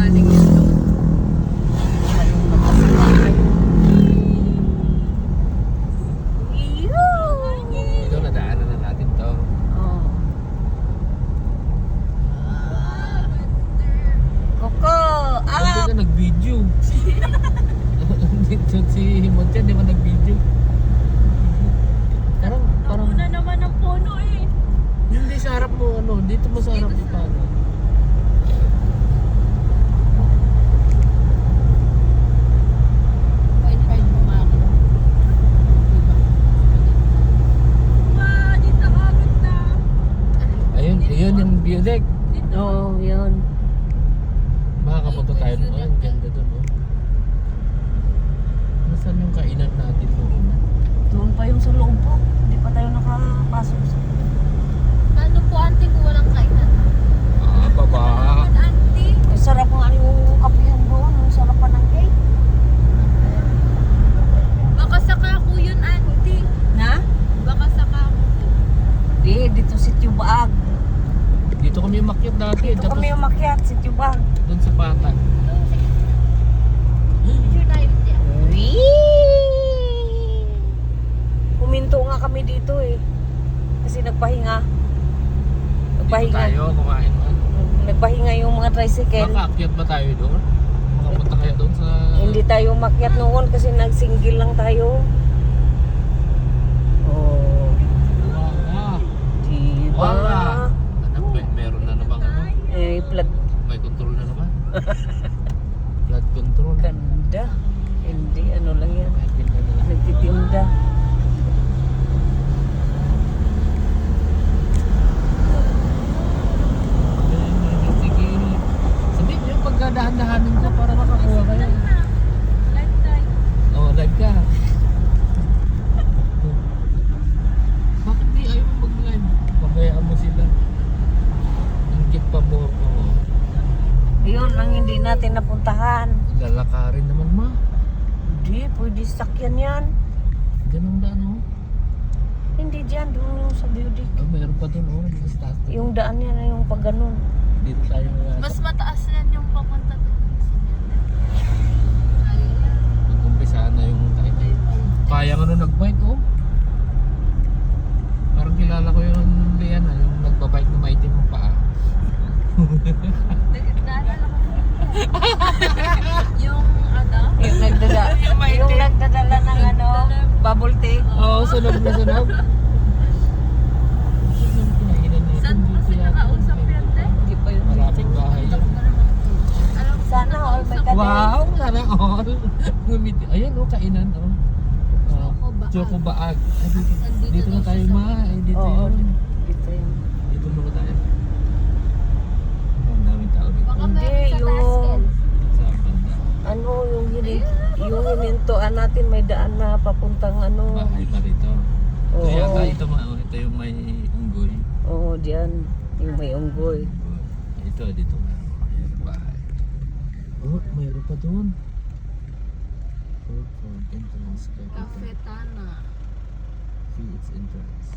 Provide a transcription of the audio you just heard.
galing yan doon. Ito, nadaanan na natin to. Oh. Koko! Hindi ka nag-video. Dito si Montian, di ba nag-video? Parang, Una naman ang puno eh. hindi sa harap mo, dito mo sa harap mo paano. Fine mo nga ako. Wow, dito agad na. Ayun yung view deck. Oo, yun. Makakapunta tayo doon. Ang ganda doon, oh. Nasaan yung kainan natin doon? Doon pa yung sa loob po. Hindi pa tayo nakapasok sa... Ano po, auntie, kung walang kainan? Baba. Naman, auntie. Ang sarap ng ano yung kapihan doon. Ang sarap pa ng cake. Baka saka ko yun, auntie. Na? Baka saka ko. Dito si Tubag. Dito kami umakyat dati. Dito kami umakyat, si Tubag. Doon sa Pata. Picture tayo dyan. Huminto nga kami dito eh. Kasi nagpahinga. Dito tayo, kumain man. Nagpahinga yung mga tricycle. Makaakyat ba tayo doon? Makapunta kaya doon sa... Hindi tayo umakyat noon kasi nagsinggil lang tayo. Oh, Wala. diba? Wala. Anak, meron na naman Eh, plat May control na naman. Blood control. ganda. Hindi, ano lang yan. Kahit hindi na lang. Nagtitinda. Sige. Sabihin nyo, pagkadahan-dahanin ko para makakuha kayo. Live tayo. Oo, live ka. Bakit di ayaw mo mag-live? Pabayaan mo sila. Ingit pa mo ako. Yun ang hindi natin napuntahan. Lalakarin naman ma. Hindi, pwede sakyan yan. Ganun daan oh. Hindi dyan, doon yung sa beauty. Oh, mayroon pa doon oh. Mas taas doon. Yung daan yan, yung pag ganun. Dito tayo. Mas mataas yan yung papunta doon. Mag-umpisa na yung kainan. Kaya nga nung nag-bike oh. Parang kilala ko yung Liana, yung nagbabike na maitim ang paa. Naalala ko. Yung ano? Yung nagdadala ng ano, bubble tea. Oo, sunog na sunog. Saan mo sila kausap yan, te? Hindi pa yun. Malapit bahay yun. Alam ko, Sana all may kanay. Wow, sana all. Ngumiti. Ayun oh, kainan oh. Choco Baag. Choco Baag. Ay, dito na tayo ma. Ay, dito Oo, yun. dito yun. Dito muna tayo. Ang daming tao dito. Baka Hindi, meron sa yung- Taskel. Sa banda. Ano, yung hinintuan natin, may daan na papuntang ano. Bahay pa rito. Oo. Kaya ka ito, ito yung may unggoy. Oo, diyan. Yung may unggoy. Ito, dito nga. Ayan, bahay. Oh, mayroon pa doon. Food, entrance, Cafe Tana. fee, its entrance.